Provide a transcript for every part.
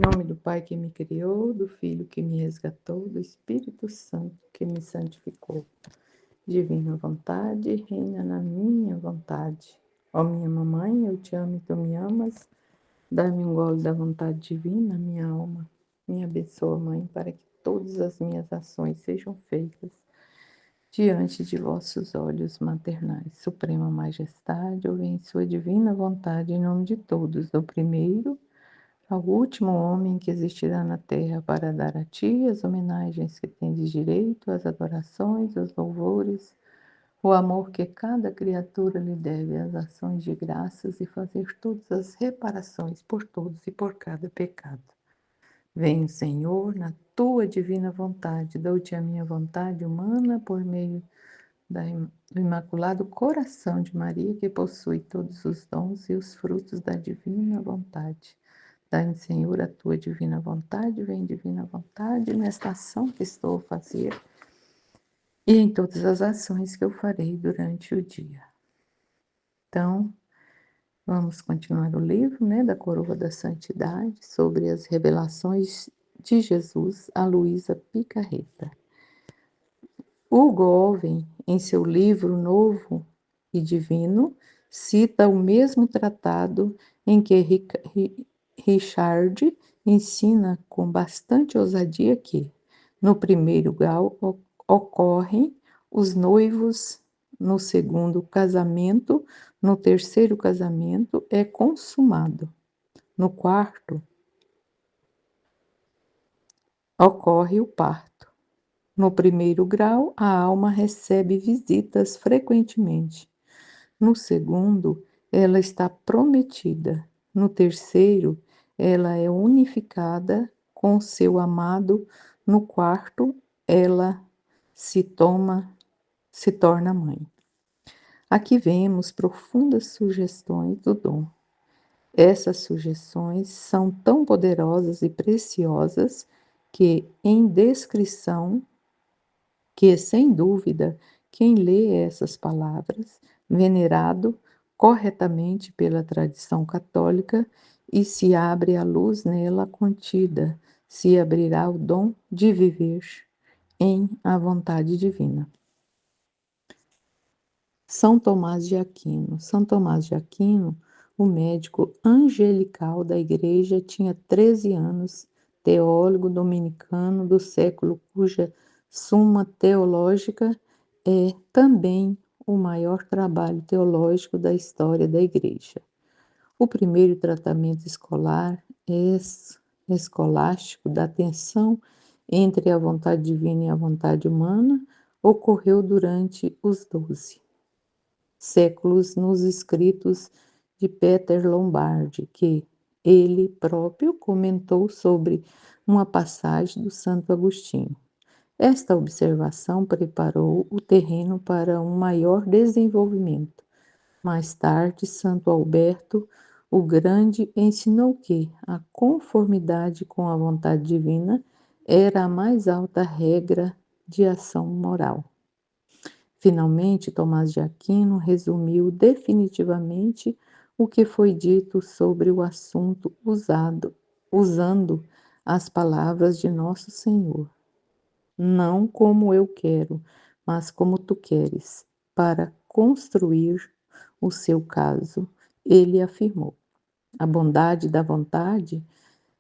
nome do Pai que me criou, do Filho que me resgatou, do Espírito Santo que me santificou. Divina vontade, reina na minha vontade. Ó minha mamãe, eu te amo e tu me amas. Dá-me um gole da vontade divina, minha alma. Me abençoa, Mãe, para que todas as minhas ações sejam feitas diante de vossos olhos maternais. Suprema Majestade, ouve em sua divina vontade, em nome de todos, do primeiro ao último homem que existirá na terra, para dar a ti as homenagens que tendes direito, as adorações, os louvores, o amor que cada criatura lhe deve, as ações de graças e fazer todas as reparações por todos e por cada pecado. Venho, Senhor, na tua divina vontade, dou-te a minha vontade humana por meio do Imaculado Coração de Maria, que possui todos os dons e os frutos da divina vontade. Dá-me, Senhor, a tua divina vontade, vem divina vontade nesta ação que estou a fazer e em todas as ações que eu farei durante o dia. Então, vamos continuar o livro, da Coroa da Santidade, sobre as revelações de Jesus a Luísa Picarreta. Hugo Owen, em seu livro Novo e Divino, cita o mesmo tratado em que Richard ensina com bastante ousadia que, no primeiro grau, ocorrem os noivos, no segundo casamento, no terceiro casamento é consumado, no quarto ocorre o parto. No primeiro grau, a alma recebe visitas frequentemente. No segundo, ela está prometida. No terceiro, ela é unificada com seu amado. No quarto, ela se torna mãe. Aqui vemos profundas sugestões do dom. Essas sugestões são tão poderosas e preciosas que, sem dúvida, quem lê essas palavras, venerado corretamente pela tradição católica e se abre à luz nela contida, se abrirá o dom de viver em a vontade divina. São Tomás de Aquino. São Tomás de Aquino, o médico angelical da Igreja, tinha 13 anos, teólogo dominicano do século, cuja Suma Teológica é também o maior trabalho teológico da história da Igreja. O primeiro tratamento escolástico da tensão entre a vontade divina e a vontade humana ocorreu durante os 12 séculos nos escritos de Peter Lombard, que ele próprio comentou sobre uma passagem do Santo Agostinho. Esta observação preparou o terreno para um maior desenvolvimento. Mais tarde, Santo Alberto o Grande ensinou que a conformidade com a vontade divina era a mais alta regra de ação moral. Finalmente, Tomás de Aquino resumiu definitivamente o que foi dito sobre o assunto usando as palavras de Nosso Senhor. Não como eu quero, mas como tu queres, para construir o seu caso, ele afirmou. A bondade da vontade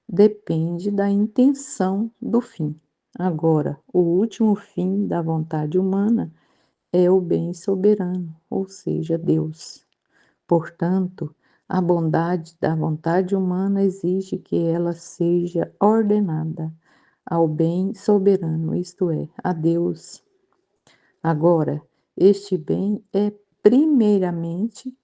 depende da intenção do fim. Agora, o último fim da vontade humana é o bem soberano, ou seja, Deus. Portanto, a bondade da vontade humana exige que ela seja ordenada ao bem soberano, isto é, a Deus. Agora, este bem é primariamente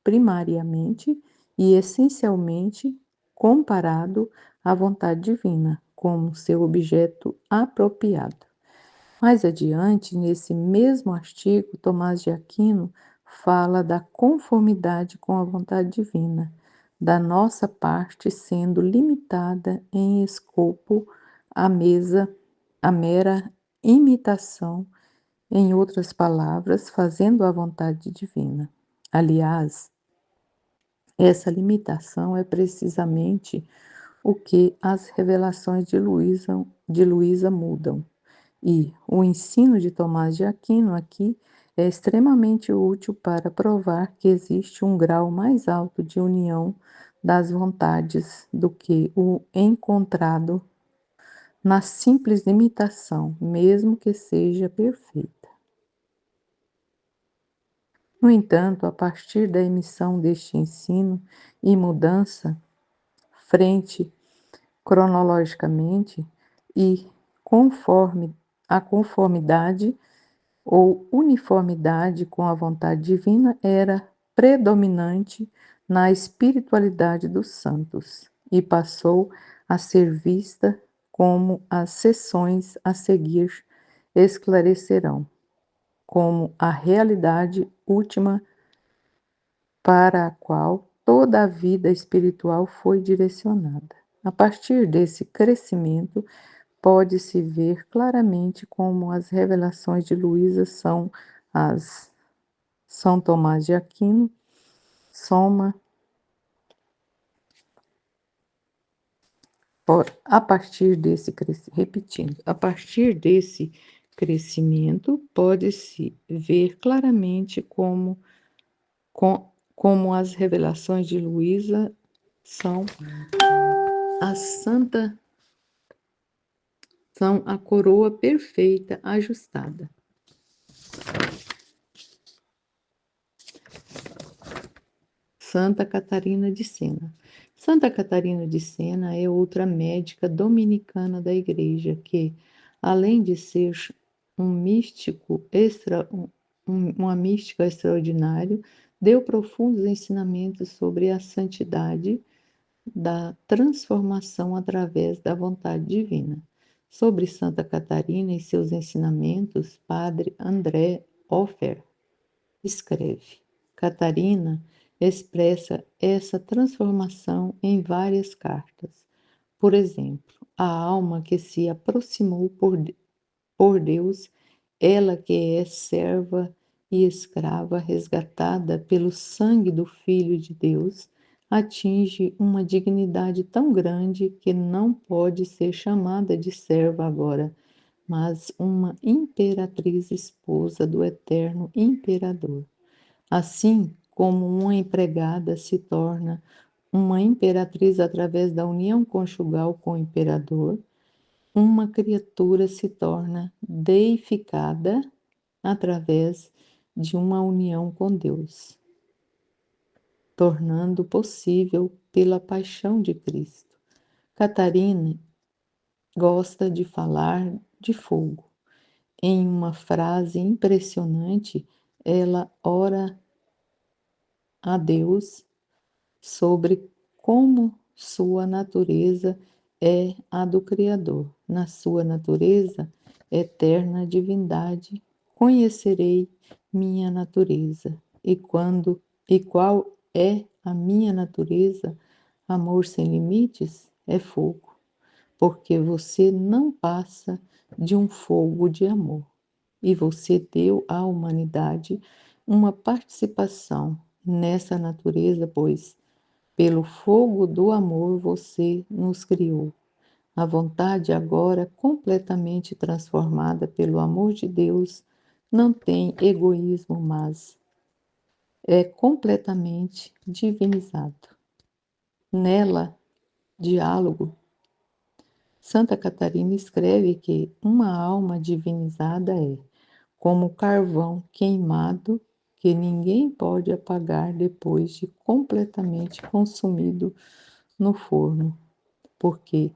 e essencialmente comparado à vontade divina, como seu objeto apropriado. Mais adiante, nesse mesmo artigo, Tomás de Aquino fala da conformidade com a vontade divina, da nossa parte sendo limitada em escopo à mera imitação, em outras palavras, fazendo a vontade divina. Aliás, essa limitação é precisamente o que as revelações de Luísa mudam. E o ensino de Tomás de Aquino aqui é extremamente útil para provar que existe um grau mais alto de união das vontades do que o encontrado na simples imitação, mesmo que seja perfeita. No entanto, a partir da emissão deste ensino e mudança, frente cronologicamente e conforme a conformidade ou uniformidade com a vontade divina era predominante na espiritualidade dos santos e passou a ser vista como as sessões a seguir esclarecerão, como a realidade última para a qual toda a vida espiritual foi direcionada. A partir desse crescimento, pode-se ver claramente como as revelações de Luísa são as São Tomás de Aquino, soma, a partir desse repetindo, a partir desse crescimento, pode-se ver claramente como as revelações de Luísa são a santa, são a coroa perfeita ajustada. Santa Catarina de Sena. Santa Catarina de Sena é outra médica dominicana da Igreja que, além de ser um místico uma mística extraordinária, deu profundos ensinamentos sobre a santidade da transformação através da vontade divina. Sobre Santa Catarina e seus ensinamentos, Padre André Offer escreve: Catarina expressa essa transformação em várias cartas. Por exemplo, a alma que se aproximou por Deus, ela que é serva e escrava resgatada pelo sangue do Filho de Deus, atinge uma dignidade tão grande que não pode ser chamada de serva agora, mas uma imperatriz esposa do eterno imperador. Assim como uma empregada se torna uma imperatriz através da união conjugal com o imperador, uma criatura se torna deificada através de uma união com Deus, tornando possível pela paixão de Cristo. Catarina gosta de falar de fogo. Em uma frase impressionante, ela ora a Deus sobre como sua natureza é a do Criador. Na sua natureza, eterna divindade, conhecerei minha natureza. E qual é a minha natureza? Amor sem limites é fogo, porque você não passa de um fogo de amor. E você deu à humanidade uma participação nessa natureza, pois pelo fogo do amor você nos criou. A vontade agora completamente transformada pelo amor de Deus não tem egoísmo, mas é completamente divinizado. Nela, diálogo, Santa Catarina escreve que uma alma divinizada é como carvão queimado que ninguém pode apagar depois de completamente consumido no forno, porque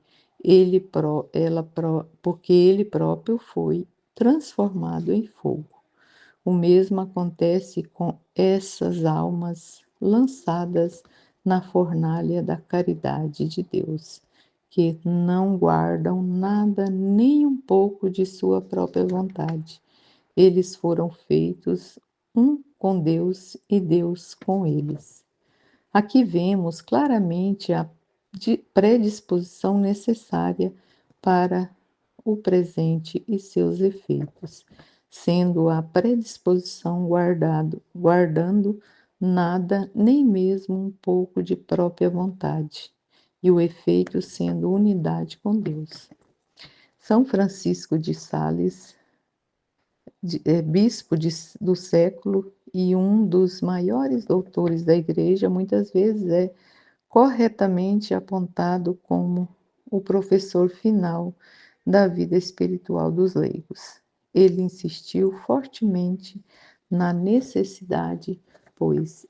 porque ele próprio foi transformado em fogo. O mesmo acontece com essas almas lançadas na fornalha da caridade de Deus, que não guardam nada nem um pouco de sua própria vontade. Eles foram feitos um com Deus e Deus com eles. Aqui vemos claramente a predisposição necessária para o presente e seus efeitos, sendo a predisposição guardando nada, nem mesmo um pouco de própria vontade. e o efeito sendo unidade com Deus. São Francisco de Sales, bispo do século e um dos maiores doutores da Igreja, muitas vezes é corretamente apontado como o professor final da vida espiritual dos leigos. Ele insistiu fortemente na necessidade, pois,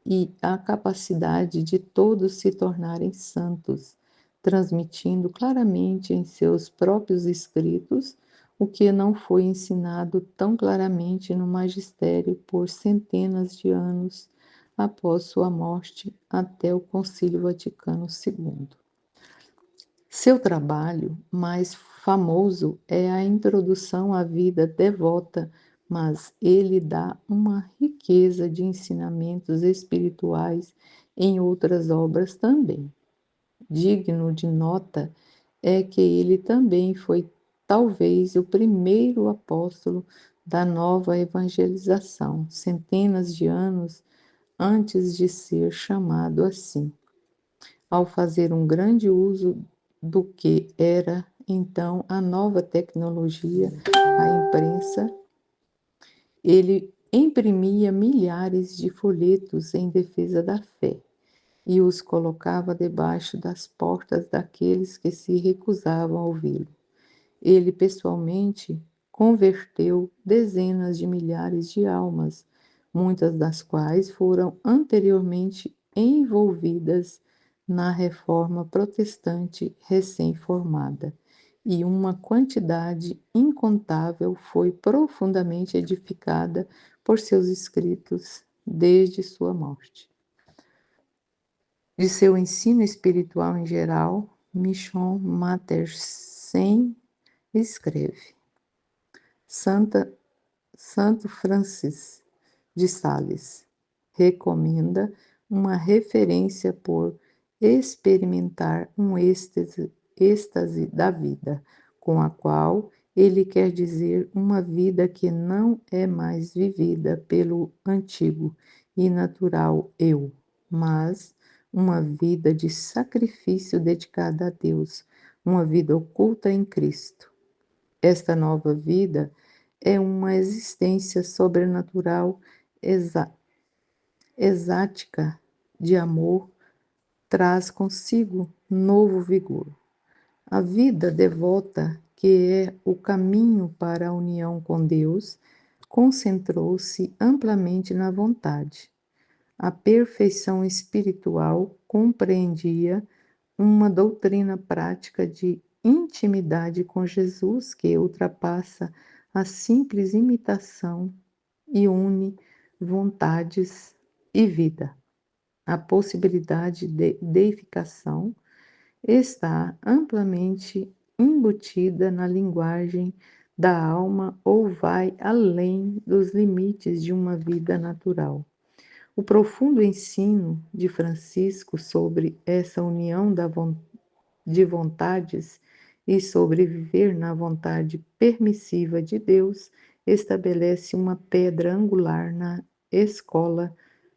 e a capacidade de todos se tornarem santos, transmitindo claramente em seus próprios escritos o que não foi ensinado tão claramente no magistério por centenas de anos após sua morte até o Concílio Vaticano II. Seu trabalho mais famoso é a Introdução à Vida Devota, mas ele dá uma riqueza de ensinamentos espirituais em outras obras também. Digno de nota é que ele também foi talvez o primeiro apóstolo da nova evangelização, centenas de anos antes de ser chamado assim, ao fazer um grande uso do que era então a nova tecnologia, a imprensa. Ele imprimia milhares de folhetos em defesa da fé e os colocava debaixo das portas daqueles que se recusavam a ouvi-lo. Ele pessoalmente converteu dezenas de milhares de almas, muitas das quais foram anteriormente envolvidas na reforma protestante recém-formada, e uma quantidade incontável foi profundamente edificada por seus escritos desde sua morte. De seu ensino espiritual em geral, Michon Mattersen escreve: Santo Francis de Sales recomenda uma referência por experimentar um êxtase da vida, com a qual ele quer dizer uma vida que não é mais vivida pelo antigo e natural eu, mas uma vida de sacrifício dedicada a Deus, uma vida oculta em Cristo. Esta nova vida é uma existência sobrenatural exática de amor, traz consigo novo vigor. A vida devota, que é o caminho para a união com Deus, concentrou-se amplamente na vontade. A perfeição espiritual compreendia uma doutrina prática de intimidade com Jesus que ultrapassa a simples imitação e une vontades e vida. A possibilidade de deificação está amplamente embutida na linguagem da alma ou vai além dos limites de uma vida natural. O profundo ensino de Francisco sobre essa união de vontades e sobre viver na vontade permissiva de Deus estabelece uma pedra angular na escola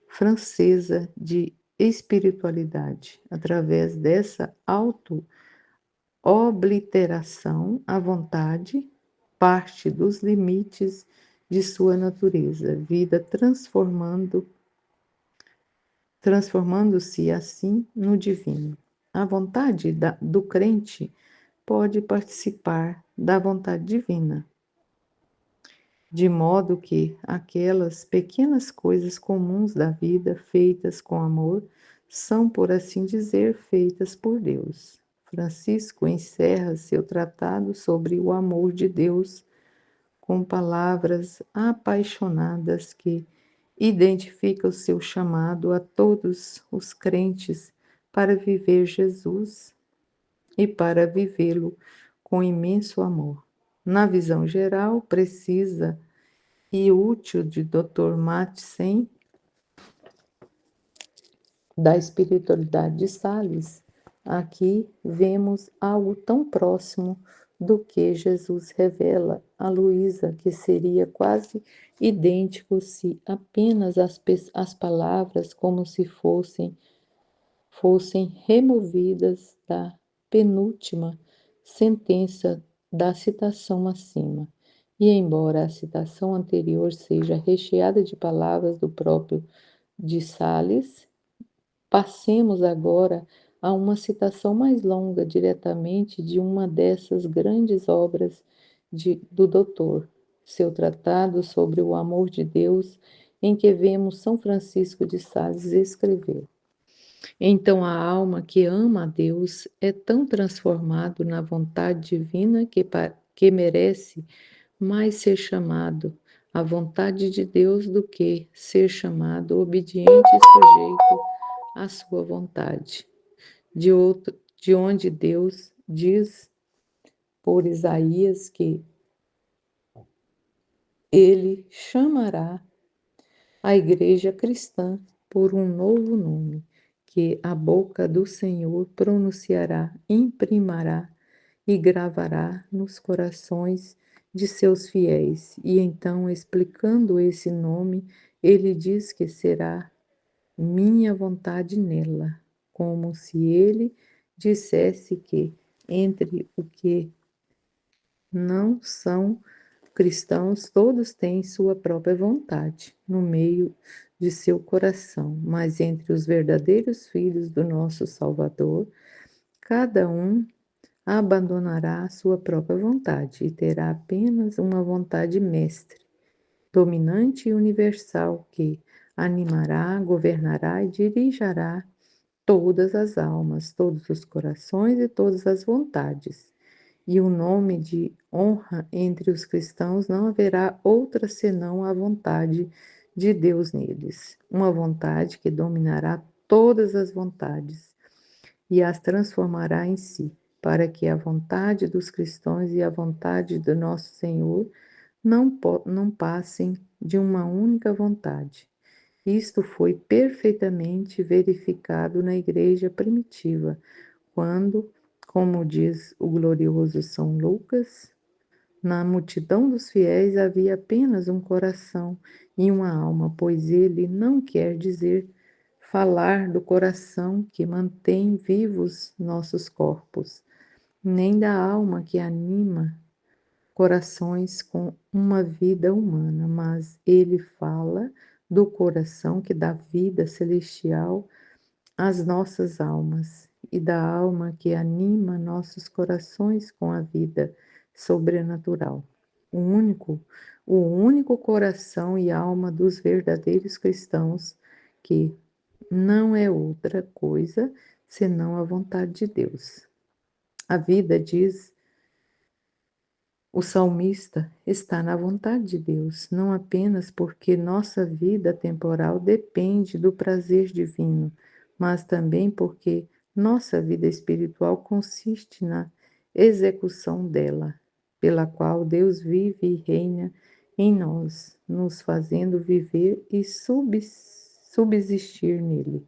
francesa de espiritualidade. Através dessa auto-obliteração, a vontade parte dos limites de sua natureza, vida transformando-se assim no divino. A vontade do crente pode participar da vontade divina, de modo que aquelas pequenas coisas comuns da vida, feitas com amor, são, por assim dizer, feitas por Deus. Francisco encerra seu tratado sobre o amor de Deus com palavras apaixonadas que identificam o seu chamado a todos os crentes para viver Jesus e para vivê-lo com imenso amor. Na visão geral, precisa e útil de Dr. Matthesen, da espiritualidade de Sales, aqui vemos algo tão próximo do que Jesus revela a Luísa, que seria quase idêntico se apenas as palavras, como se fossem removidas da penúltima sentença da citação acima. E embora a citação anterior seja recheada de palavras do próprio de Sales, passemos agora a uma citação mais longa, diretamente de uma dessas grandes obras do doutor, seu tratado sobre o amor de Deus, em que vemos São Francisco de Sales escrever. Então a alma que ama a Deus é tão transformado na vontade divina que merece mais ser chamado a vontade de Deus do que ser chamado obediente e sujeito à sua vontade. De onde Deus diz por Isaías que ele chamará a igreja cristã por um novo nome, que a boca do Senhor pronunciará, imprimará e gravará nos corações de seus fiéis. E então, explicando esse nome, ele diz que será minha vontade nela, como se ele dissesse que entre o que não são cristãos, todos têm sua própria vontade no meio de seu coração, mas entre os verdadeiros filhos do nosso Salvador, cada um abandonará a sua própria vontade e terá apenas uma vontade mestre, dominante e universal, que animará, governará e dirigirá todas as almas, todos os corações e todas as vontades. E o nome de honra entre os cristãos não haverá outra senão a vontade de Deus neles, uma vontade que dominará todas as vontades e as transformará em si, para que a vontade dos cristãos e a vontade do nosso Senhor não passem de uma única vontade. Isto foi perfeitamente verificado na igreja primitiva, quando, como diz o glorioso São Lucas, na multidão dos fiéis havia apenas um coração e uma alma, pois ele não quer dizer falar do coração que mantém vivos nossos corpos, nem da alma que anima corações com uma vida humana, mas ele fala do coração que dá vida celestial às nossas almas e da alma que anima nossos corações com a vida sobrenatural. O único, o único coração e alma dos verdadeiros cristãos, que não é outra coisa senão a vontade de Deus. A vida, diz o salmista, está na vontade de Deus, não apenas porque nossa vida temporal depende do prazer divino, mas também porque nossa vida espiritual consiste na execução dela, pela qual Deus vive e reina em nós, nos fazendo viver e subsistir nele.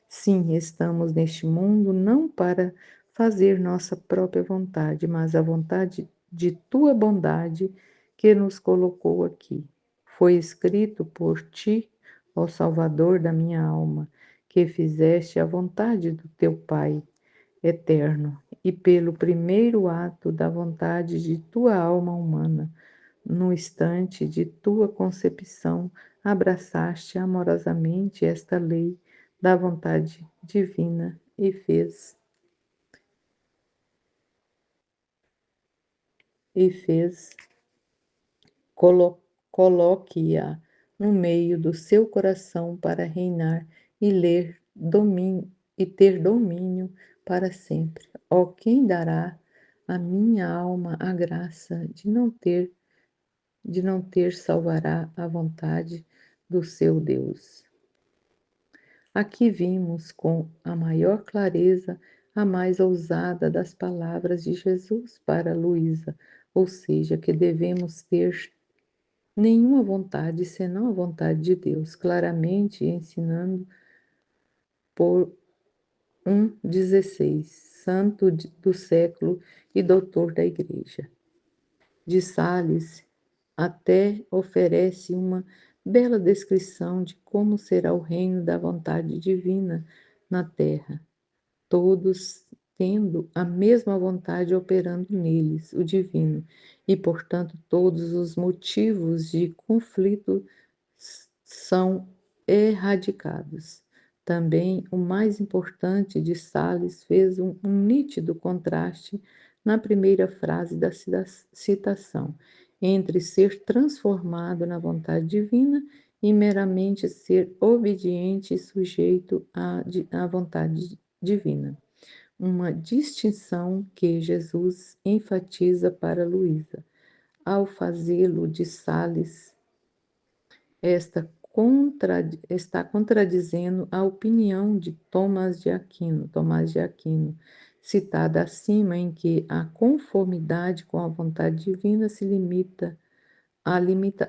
Sim, estamos neste mundo não para fazer nossa própria vontade, mas a vontade de tua bondade que nos colocou aqui. Foi escrito por ti, ó Salvador da minha alma, que fizeste a vontade do teu Pai eterno, e pelo primeiro ato da vontade de tua alma humana, no instante de tua concepção, abraçaste amorosamente esta lei da vontade divina e fez coloque-a no meio do seu coração para reinar e ter domínio para sempre. Ó, quem dará à minha alma a graça de não ter salvará a vontade do seu Deus. Aqui vimos com a maior clareza a mais ousada das palavras de Jesus para Luísa, ou seja, que devemos ter nenhuma vontade senão a vontade de Deus, claramente ensinando por 16, santo do século e doutor da Igreja. De Sales até oferece uma bela descrição de como será o reino da vontade divina na terra, todos tendo a mesma vontade operando neles, o divino, e, portanto, todos os motivos de conflito são erradicados. Também o mais importante de Sales fez um nítido contraste na primeira frase da citação, entre ser transformado na vontade divina e meramente ser obediente e sujeito à vontade divina. Uma distinção que Jesus enfatiza para Luísa. Ao fazê-lo de Sales, está contradizendo a opinião de Tomás de Aquino, citada acima, em que a conformidade com a vontade divina se limita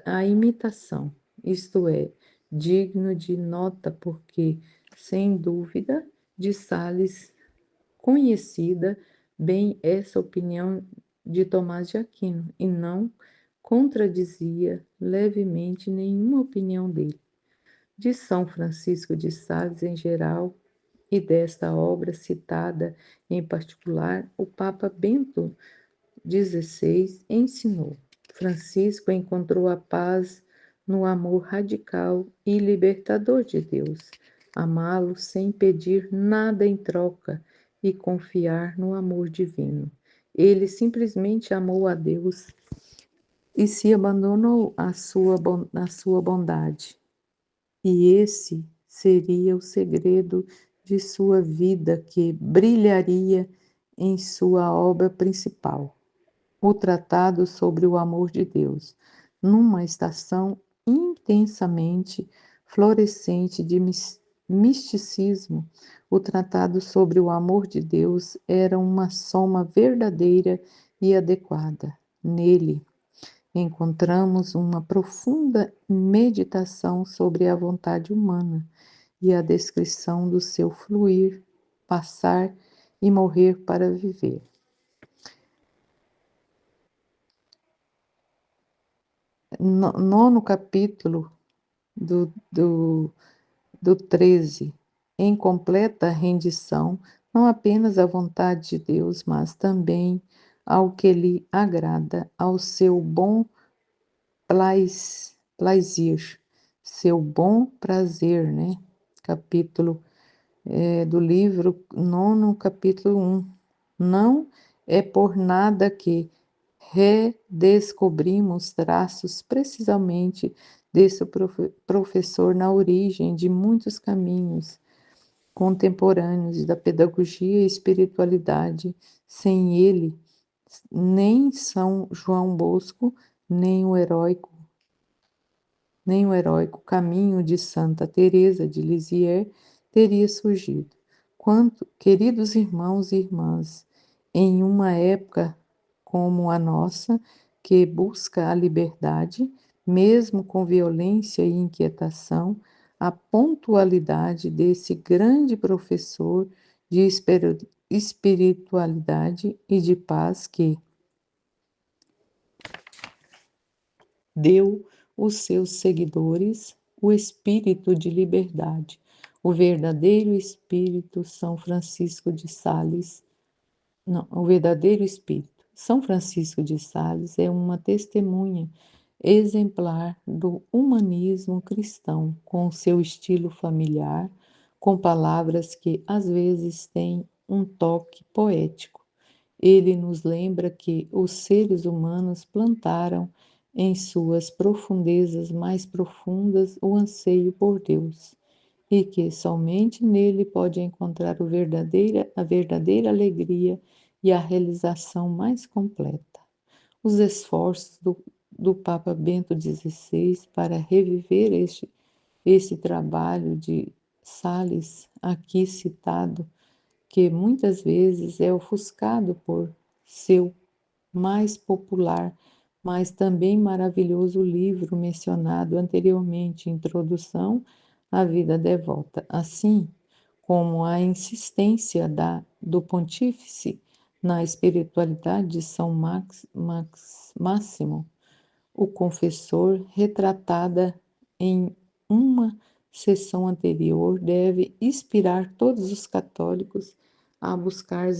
à imitação, isto é, digno de nota porque, sem dúvida, de Sales conhecida bem essa opinião de Tomás de Aquino e não contradizia levemente nenhuma opinião dele. De São Francisco de Sales em geral e desta obra citada em particular, o Papa Bento XVI ensinou. Francisco encontrou a paz no amor radical e libertador de Deus, amá-lo sem pedir nada em troca e confiar no amor divino. Ele simplesmente amou a Deus e se abandonou à sua bondade. E esse seria o segredo de sua vida que brilharia em sua obra principal, o Tratado sobre o Amor de Deus, numa estação intensamente florescente de misticismo. O Tratado sobre o Amor de Deus era uma soma verdadeira e adequada. Nele, encontramos uma profunda meditação sobre a vontade humana e a descrição do seu fluir, passar e morrer para viver. Nono capítulo do 13, em completa rendição, não apenas à vontade de Deus, mas também ao que lhe agrada, ao seu bom plaisir, seu bom prazer, né? Capítulo do livro nono, capítulo 1. Não é por nada que redescobrimos traços precisamente desse professor na origem de muitos caminhos contemporâneos da pedagogia e espiritualidade. Sem ele, nem São João Bosco, nem o heróico caminho de Santa Teresa de Lisieux teria surgido. Queridos irmãos e irmãs, em uma época como a nossa, que busca a liberdade, mesmo com violência e inquietação, a pontualidade desse grande professor de espiritualidade e de paz que deu os seus seguidores o espírito de liberdade, o verdadeiro espírito São Francisco de Sales. Não, o verdadeiro espírito. São Francisco de Sales é uma testemunha exemplar do humanismo cristão, com seu estilo familiar, com palavras que às vezes têm um toque poético. Ele nos lembra que os seres humanos plantaram em suas profundezas mais profundas o anseio por Deus, e que somente nele pode encontrar a verdadeira alegria e a realização mais completa. Os esforços do Papa Bento XVI para reviver este trabalho de Sales, aqui citado, que muitas vezes é ofuscado por seu mais popular, mas também maravilhoso livro mencionado anteriormente, Introdução à Vida Devota, assim como a insistência do Pontífice na espiritualidade de São Máximo, o Confessor, retratada em uma sessão anterior deve inspirar todos os católicos a buscar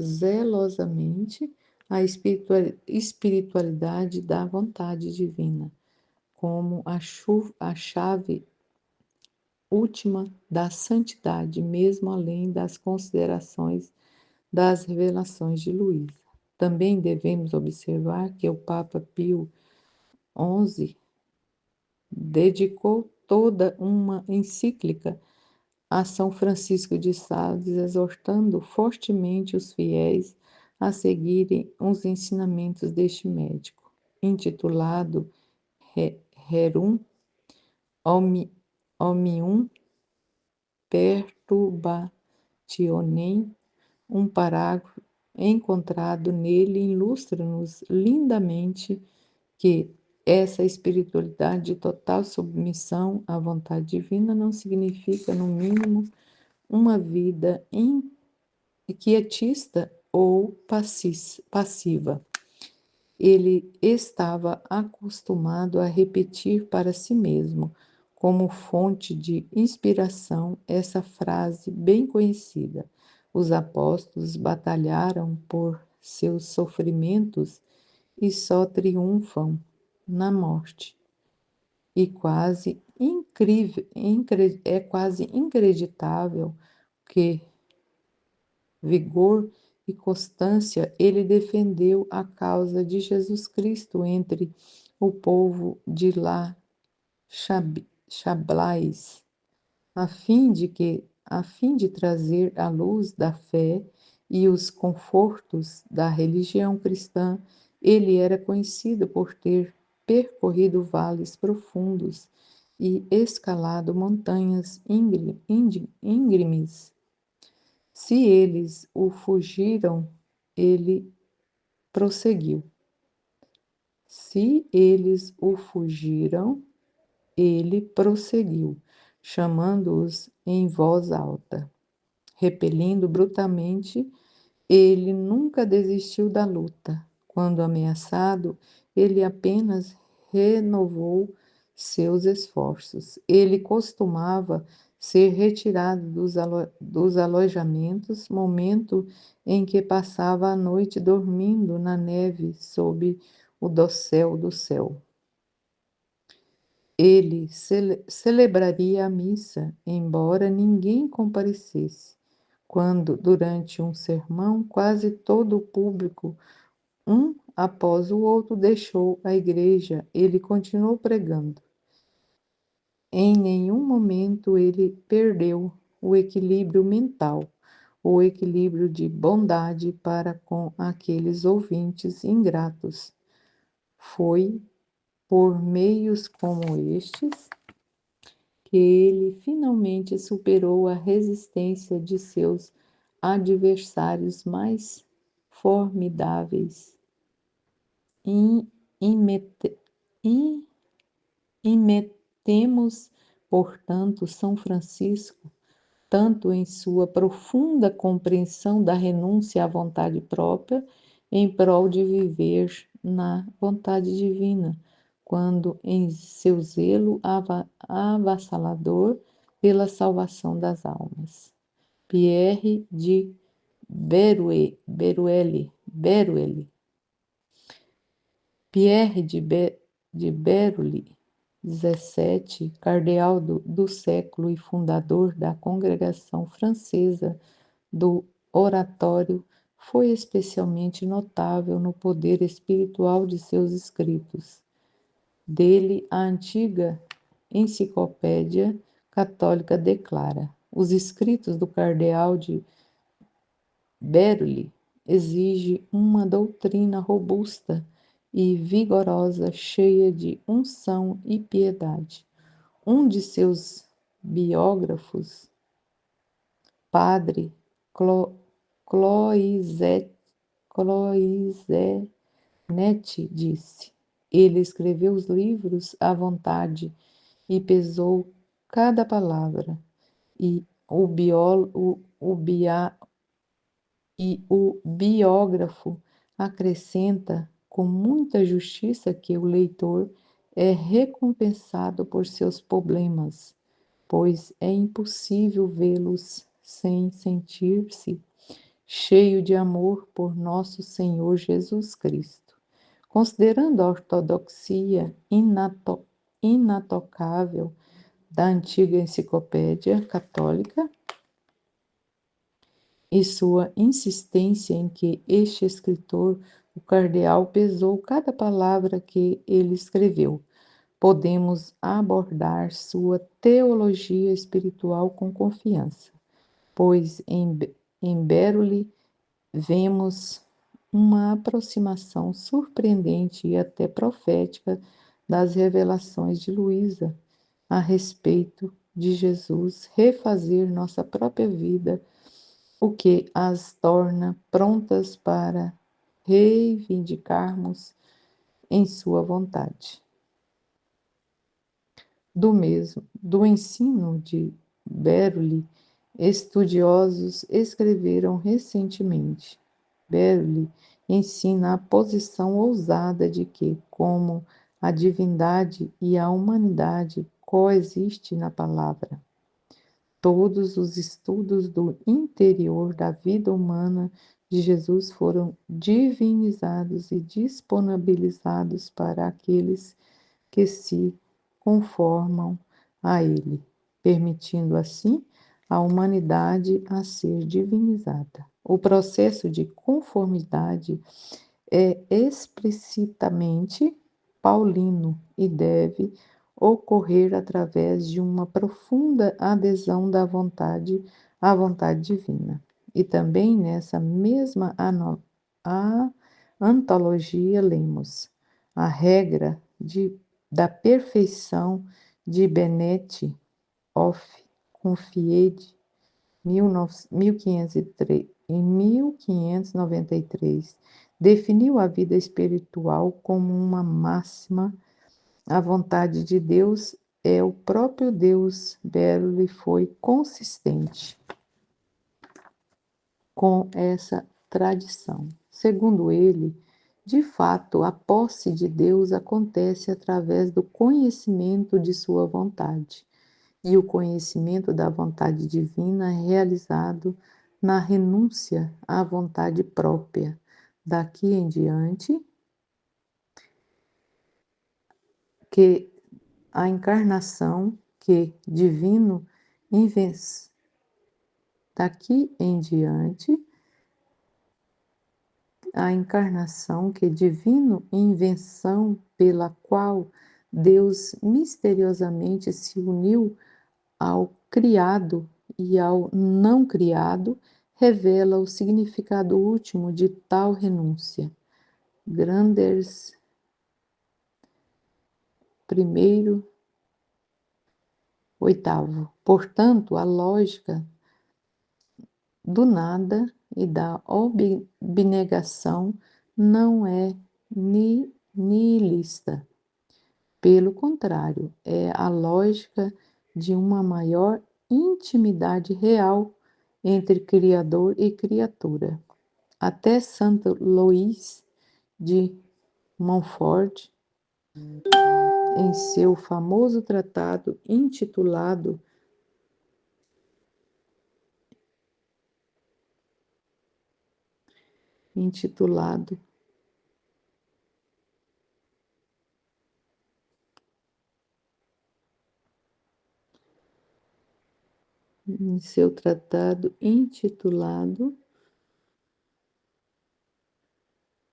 zelosamente a espiritualidade da vontade divina, como a chave última da santidade, mesmo além das considerações das revelações de Luísa. Também devemos observar que o Papa Pio XI dedicou toda uma encíclica a São Francisco de Sales, exortando fortemente os fiéis a seguirem os ensinamentos deste médico, intitulado Rerum Omnium Perturbationem. Um parágrafo encontrado nele ilustra-nos lindamente que essa espiritualidade de total submissão à vontade divina não significa, no mínimo, uma vida quietista ou passiva. Ele estava acostumado a repetir para si mesmo, como fonte de inspiração, essa frase bem conhecida: os apóstolos batalharam por seus sofrimentos e só triunfam na morte. E é quase inacreditável que vigor e constância ele defendeu a causa de Jesus Cristo entre o povo de Chablais, a fim de trazer a luz da fé e os confortos da religião cristã. Ele era conhecido por ter percorrido vales profundos e escalado montanhas íngremes. Se eles o fugiram, ele prosseguiu. Se eles o fugiram, ele prosseguiu, chamando-os em voz alta. Repelindo brutalmente, ele nunca desistiu da luta. Quando ameaçado, ele apenas renovou seus esforços. Ele costumava ser retirado dos alojamentos, momento em que passava a noite dormindo na neve sob o dossel do céu. Ele celebraria a missa, embora ninguém comparecesse. Quando, durante um sermão, quase todo o público, um após o outro, deixou a igreja, ele continuou pregando. Em nenhum momento ele perdeu o equilíbrio mental, o equilíbrio de bondade para com aqueles ouvintes ingratos. Foi por meios como estes que ele finalmente superou a resistência de seus adversários mais formidáveis. Imitemos, portanto, São Francisco, tanto em sua profunda compreensão da renúncia à vontade própria, em prol de viver na vontade divina, quando em seu zelo avassalador pela salvação das almas. Pierre de Beruelle, Pierre de Berulle, 17, cardeal do século e fundador da Congregação Francesa do Oratório, foi especialmente notável no poder espiritual de seus escritos. Dele, a antiga Enciclopédia Católica declara: os escritos do cardeal de Berulle exigem uma doutrina robusta e vigorosa, cheia de unção e piedade. Um de seus biógrafos, padre Cloizet, disse: ele escreveu os livros à vontade e pesou cada palavra, e o biógrafo acrescenta com muita justiça que o leitor é recompensado por seus problemas, pois é impossível vê-los sem sentir-se cheio de amor por nosso Senhor Jesus Cristo. Considerando a ortodoxia inatocável da antiga enciclopédia católica e sua insistência em que este escritor, o cardeal, pesou cada palavra que ele escreveu, podemos abordar sua teologia espiritual com confiança, pois em Beroli vemos uma aproximação surpreendente e até profética das revelações de Luísa a respeito de Jesus refazer nossa própria vida, o que as torna prontas para reivindicarmos em sua vontade. Do ensino de Beroli, estudiosos escreveram recentemente. Beroli ensina a posição ousada de que, como a divindade e a humanidade coexistem na palavra. Todos os estudos do interior da vida humana de Jesus foram divinizados e disponibilizados para aqueles que se conformam a ele, permitindo assim a humanidade a ser divinizada. O processo de conformidade é explicitamente paulino e deve ocorrer através de uma profunda adesão da vontade à vontade divina. E também nessa mesma antologia lemos a regra da perfeição de Benete of Confiede, 1503, em 1593, definiu a vida espiritual como uma máxima. A vontade de Deus é o próprio Deus. Berli foi consistente com essa tradição. Segundo ele, de fato, a posse de Deus acontece através do conhecimento de sua vontade, e o conhecimento da vontade divina é realizado na renúncia à vontade própria. Daqui em diante, que a encarnação que divino daqui em diante, a encarnação que divino invenção pela qual Deus misteriosamente se uniu ao criado e ao não criado, revela o significado último de tal renúncia. Granders, primeiro, oitavo. Portanto, a lógica do nada e da abnegação não é nihilista. Pelo contrário, é a lógica de uma maior intimidade real entre Criador e criatura. Até Santo Luís de Montfort, em seu famoso tratado intitulado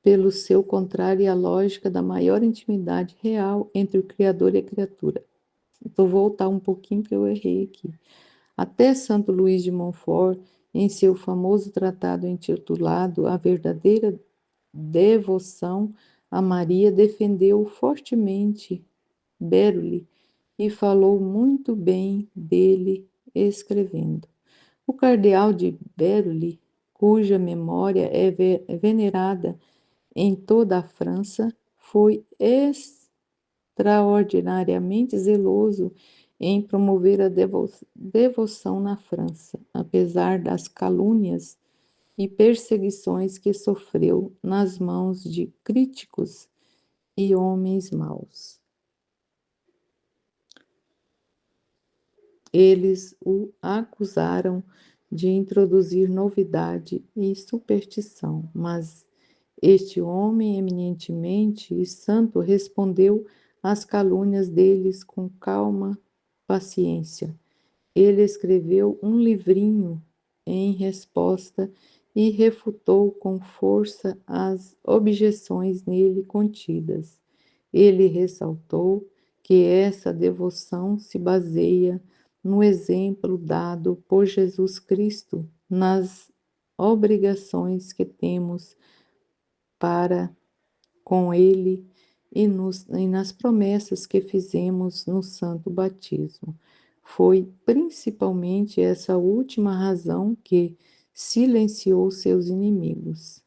pelo seu contrário, a lógica da maior intimidade real entre o Criador e a criatura. Vou voltar um pouquinho que eu errei aqui. Até Santo Luís de Montfort, em seu famoso tratado intitulado A Verdadeira Devoção a Maria, defendeu fortemente Berli e falou muito bem dele escrevendo. O cardeal de Berli, cuja memória é venerada em toda a França, foi extraordinariamente zeloso em promover a devoção na França, apesar das calúnias e perseguições que sofreu nas mãos de críticos e homens maus. Eles o acusaram de introduzir novidade e superstição, mas este homem eminentemente e santo respondeu às calúnias deles com calma paciência. Ele escreveu um livrinho em resposta e refutou com força as objeções nele contidas. Ele ressaltou que essa devoção se baseia no exemplo dado por Jesus Cristo nas obrigações que temos para com Ele e nas promessas que fizemos no Santo Batismo. Foi principalmente essa última razão que silenciou seus inimigos.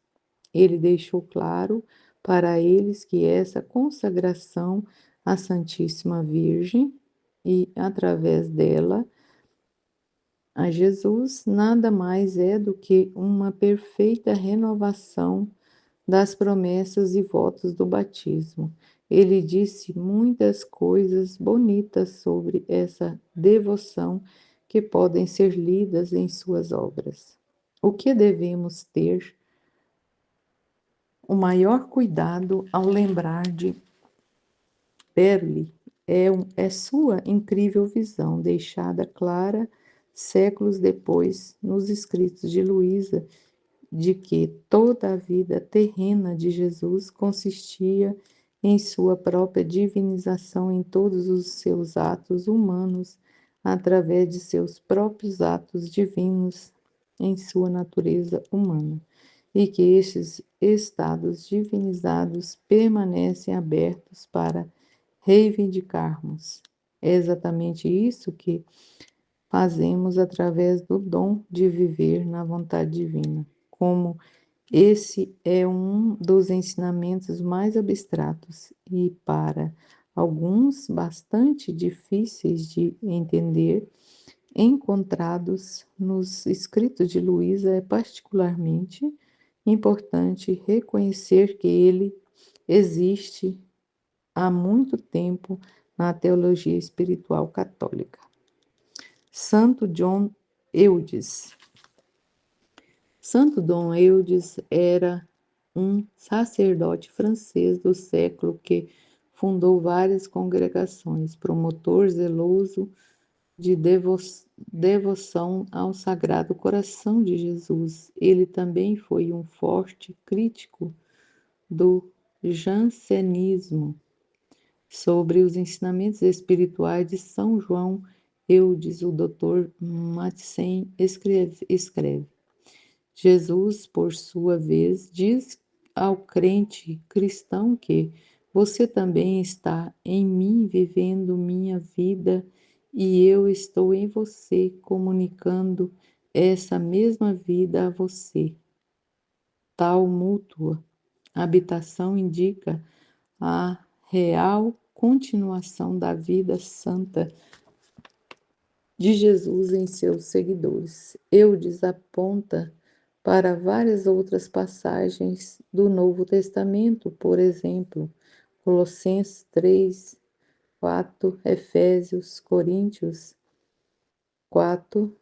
Ele deixou claro para eles que essa consagração à Santíssima Virgem e, através dela, a Jesus, nada mais é do que uma perfeita renovação das promessas e votos do batismo. Ele disse muitas coisas bonitas sobre essa devoção que podem ser lidas em suas obras. O que devemos ter o maior cuidado ao lembrar de Berle é sua incrível visão, deixada clara séculos depois nos escritos de Luísa, de que toda a vida terrena de Jesus consistia em sua própria divinização em todos os seus atos humanos, através de seus próprios atos divinos em sua natureza humana, e que estes estados divinizados permanecem abertos para reivindicarmos. É exatamente isso que fazemos através do dom de viver na vontade divina. Como esse é um dos ensinamentos mais abstratos e, para alguns, bastante difíceis de entender, encontrados nos escritos de Luísa, é particularmente importante reconhecer que ele existe há muito tempo na teologia espiritual católica. Santo John Eudes. Santo Dom Eudes era um sacerdote francês do século que fundou várias congregações, promotor zeloso de devoção ao Sagrado Coração de Jesus. Ele também foi um forte crítico do jansenismo. Sobre os ensinamentos espirituais de São João Eudes, o Dr. Matzen escreve: Jesus, por sua vez, diz ao crente cristão que você também está em mim, vivendo minha vida, e eu estou em você, comunicando essa mesma vida a você. Tal mútua habitação indica a real continuação da vida santa de Jesus em seus seguidores. Eudes aponta para várias outras passagens do Novo Testamento, por exemplo, Colossenses 3, 4, Efésios, Coríntios 4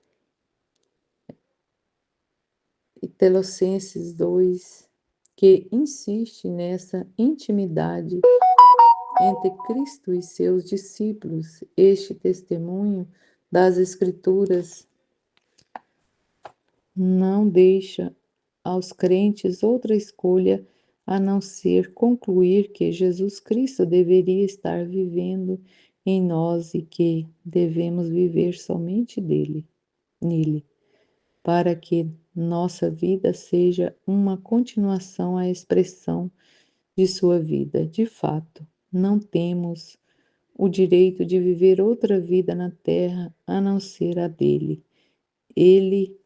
e Tessalonicenses 2, que insiste nessa intimidade entre Cristo e seus discípulos. Este testemunho das Escrituras não deixa aos crentes outra escolha a não ser concluir que Jesus Cristo deveria estar vivendo em nós e que devemos viver somente nele, para que nossa vida seja uma continuação à expressão de sua vida. De fato, não temos o direito de viver outra vida na terra a não ser a dele. Ele,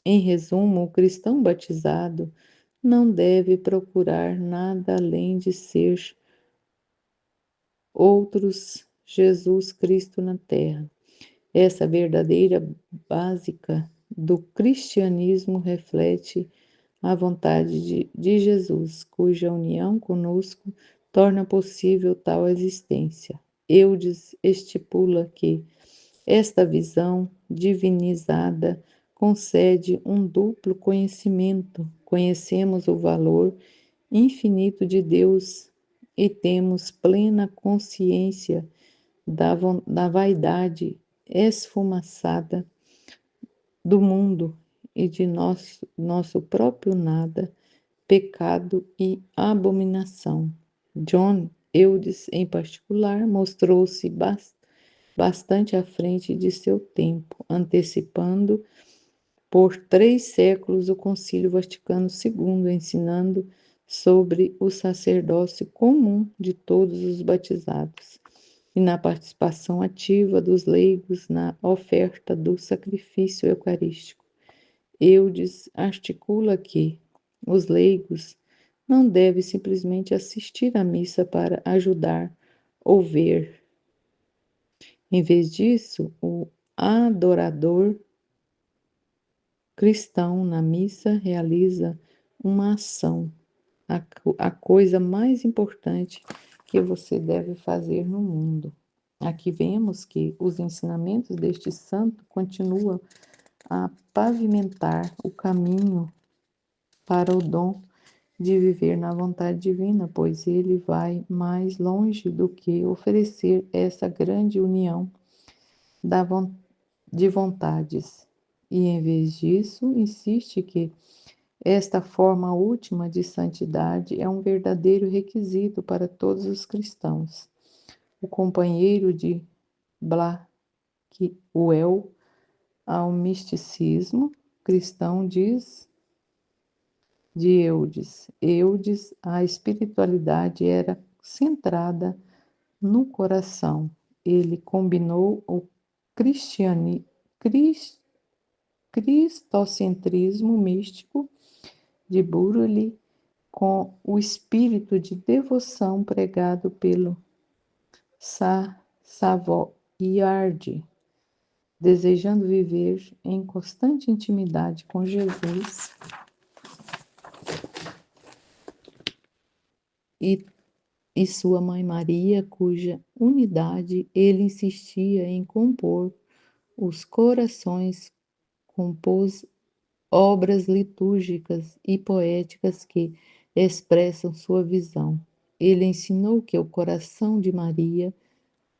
em resumo, o cristão batizado não deve procurar nada além de ser outros Jesus Cristo na terra. Essa verdadeira básica do cristianismo reflete a vontade de Jesus, cuja união conosco torna possível tal existência. Eudes estipula que Esta visão divinizada concede um duplo conhecimento. Conhecemos o valor infinito de Deus e temos plena consciência da vaidade esfumaçada do mundo e de nosso próprio nada, pecado e abominação. John Eudes, em particular, mostrou-se bastante à frente de seu tempo, antecipando por 3 séculos o Concílio Vaticano II, ensinando sobre o sacerdócio comum de todos os batizados e na participação ativa dos leigos na oferta do sacrifício eucarístico. Eudes articula que os leigos não devem simplesmente assistir à missa para ajudar ou ver. Em vez disso, o adorador cristão na missa realiza uma ação, a coisa mais importante que você deve fazer no mundo. Aqui vemos que os ensinamentos deste santo continuam a pavimentar o caminho para o dom de viver na vontade divina, pois ele vai mais longe do que oferecer essa grande união de vontades. E, em vez disso, insiste que esta forma última de santidade é um verdadeiro requisito para todos os cristãos. O companheiro de Blackwell ao misticismo cristão diz de Eudes. Eudes, a espiritualidade era centrada no coração. Ele combinou o cristocentrismo místico de Burle com o espírito de devoção pregado pelo Savoyardi, desejando viver em constante intimidade com Jesus e sua mãe Maria, cuja unidade ele insistia em compor os corações, compôs obras litúrgicas e poéticas que expressam sua visão. Ele ensinou que o coração de Maria,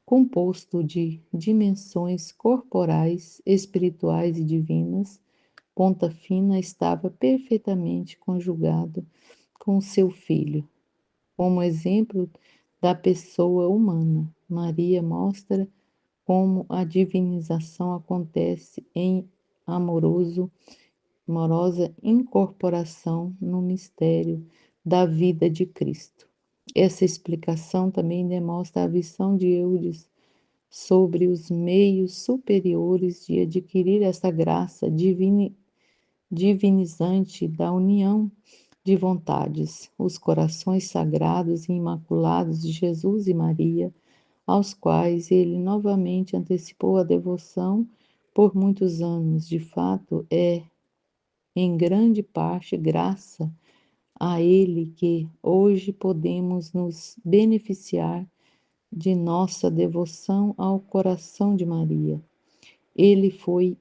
composto de dimensões corporais, espirituais e divinas, ponta fina, estava perfeitamente conjugado com seu filho. Como exemplo da pessoa humana, Maria mostra como a divinização acontece em amorosa incorporação no mistério da vida de Cristo. Essa explicação também demonstra a visão de Eudes sobre os meios superiores de adquirir essa graça divinizante da união de vontades, os corações sagrados e imaculados de Jesus e Maria, aos quais ele novamente antecipou a devoção por muitos anos. De fato, é em grande parte graça a ele que hoje podemos nos beneficiar de nossa devoção ao coração de Maria. Ele foi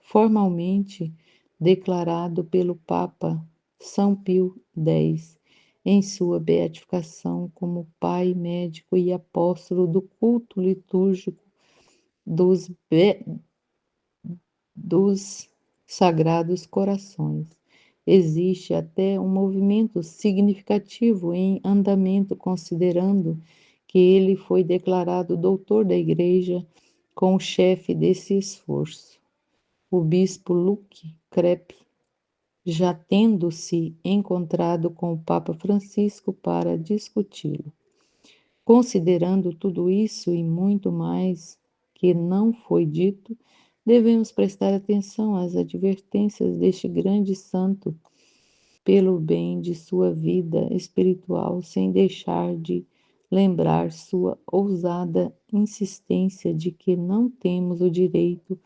formalmente declarado pelo Papa São Pio X em sua beatificação como Pai, médico e apóstolo do culto litúrgico dos, dos Sagrados Corações. Existe até um movimento significativo em andamento, considerando que ele foi declarado doutor da Igreja como chefe desse esforço. O bispo Luke Crepe, já tendo se encontrado com o Papa Francisco para discuti-lo. Considerando tudo isso e muito mais que não foi dito, devemos prestar atenção às advertências deste grande santo pelo bem de sua vida espiritual, sem deixar de lembrar sua ousada insistência de que não temos o direito,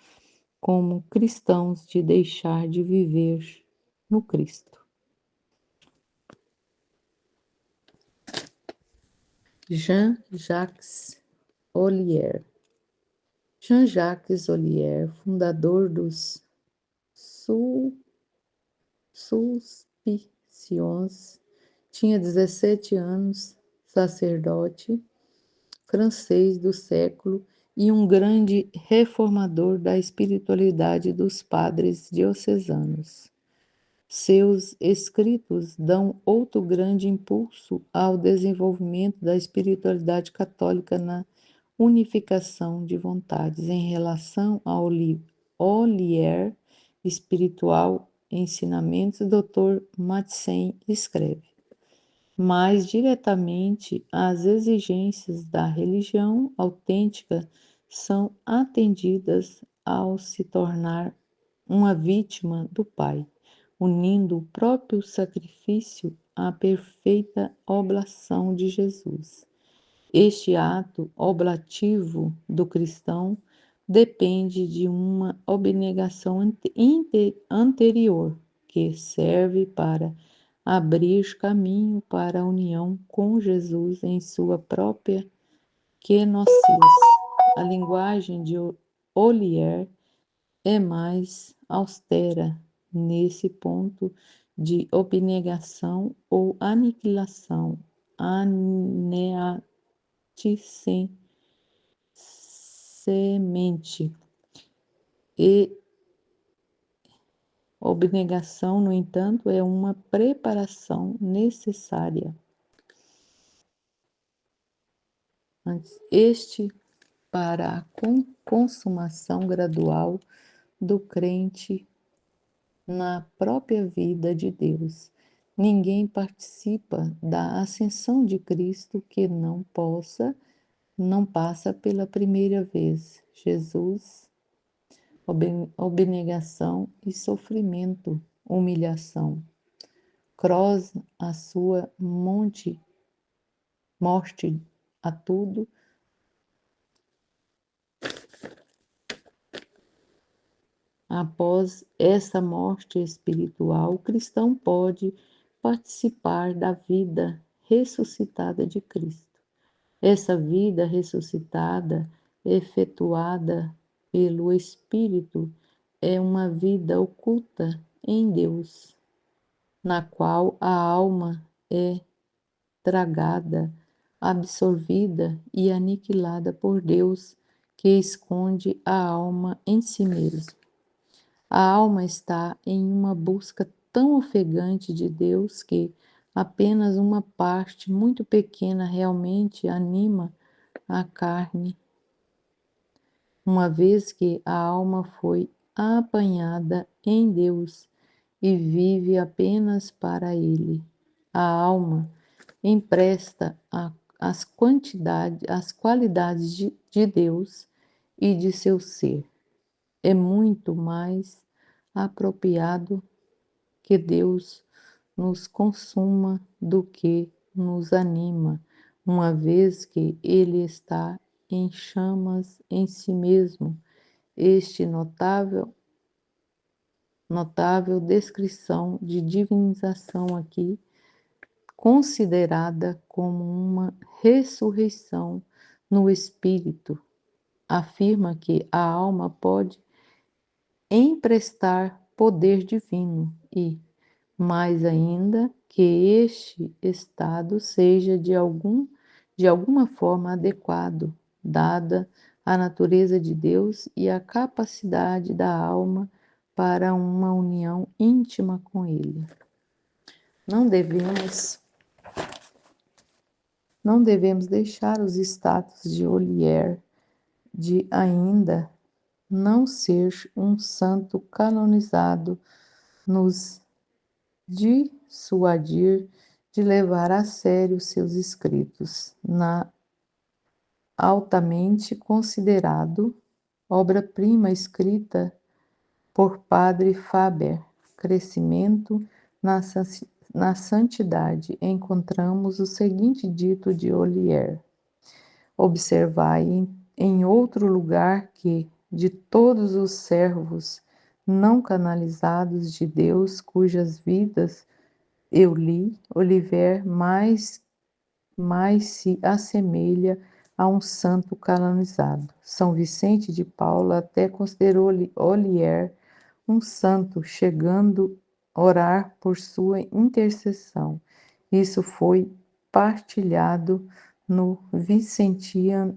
como cristãos, de deixar de viver no Cristo. Jean-Jacques Ollier. Jean-Jacques Ollier, fundador dos Sulpiciões, tinha 17 anos, sacerdote francês do século e um grande reformador da espiritualidade dos padres diocesanos. Seus escritos dão outro grande impulso ao desenvolvimento da espiritualidade católica na unificação de vontades. Em relação ao Ollier espiritual ensinamentos, Dr. Madsen escreve: mais diretamente, as exigências da religião autêntica são atendidas ao se tornar uma vítima do Pai, unindo o próprio sacrifício à perfeita oblação de Jesus. Este ato oblativo do cristão depende de uma abnegação anterior, que serve para abrir caminho para a união com Jesus em sua própria kenosis. A linguagem de Ollier é mais austera nesse ponto de abnegação ou aniquilação, semente. E abnegação, no entanto, é uma preparação necessária. Este para a consumação gradual do crente na própria vida de Deus. Ninguém participa da ascensão de Cristo que não passa pela primeira vez. Jesus, abnegação e sofrimento, humilhação. Cross, a sua morte a tudo. Após essa morte espiritual, o cristão pode participar da vida ressuscitada de Cristo. Essa vida ressuscitada, efetuada pelo Espírito, é uma vida oculta em Deus, na qual a alma é tragada, absorvida e aniquilada por Deus, que esconde a alma em si mesmo. A alma está em uma busca tão ofegante de Deus que apenas uma parte muito pequena realmente anima a carne, uma vez que a alma foi apanhada em Deus e vive apenas para Ele. A alma empresta as qualidades de Deus e de seu ser. É muito mais apropriado que Deus nos consuma do que nos anima, uma vez que Ele está em chamas em si mesmo. Este notável descrição de divinização aqui, considerada como uma ressurreição no espírito, afirma que a alma pode emprestar poder divino e, mais ainda, que este estado seja de alguma forma adequado, dada a natureza de Deus e a capacidade da alma para uma união íntima com Ele. Não devemos deixar os status de Ollier de ainda não ser um santo canonizado nos dissuadir de levar a sério seus escritos, na altamente considerado obra-prima escrita por Padre Faber, Crescimento na Santidade. Encontramos o seguinte dito de Ollier: observai em outro lugar que, de todos os servos não canalizados de Deus, cujas vidas eu li, Oliver mais se assemelha a um santo canonizado. São Vicente de Paula até considerou Olier um santo, chegando a orar por sua intercessão. Isso foi partilhado no Vicentian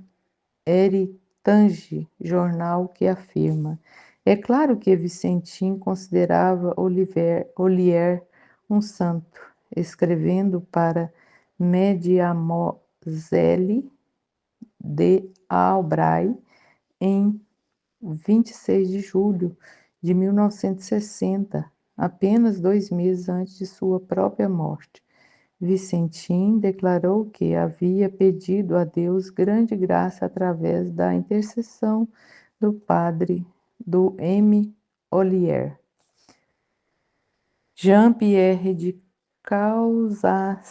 Heritage, jornal que afirma: é claro que Vicentim considerava Olier um santo, escrevendo para Mediamoselli de Albray em 26 de julho de 1960, apenas 2 meses antes de sua própria morte. Vicentim declarou que havia pedido a Deus grande graça através da intercessão do padre do M. Ollier. Jean-Pierre de Caussade.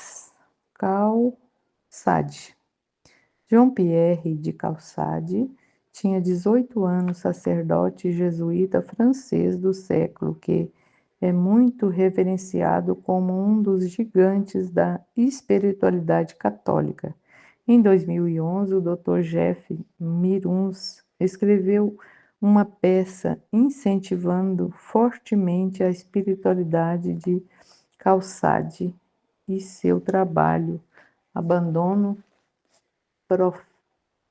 Jean-Pierre de Caussade tinha 18 anos, sacerdote jesuíta francês do século, que é muito reverenciado como um dos gigantes da espiritualidade católica. Em 2011, o Dr. Jeff Miruns escreveu uma peça incentivando fortemente a espiritualidade de Caussade e seu trabalho Abandono,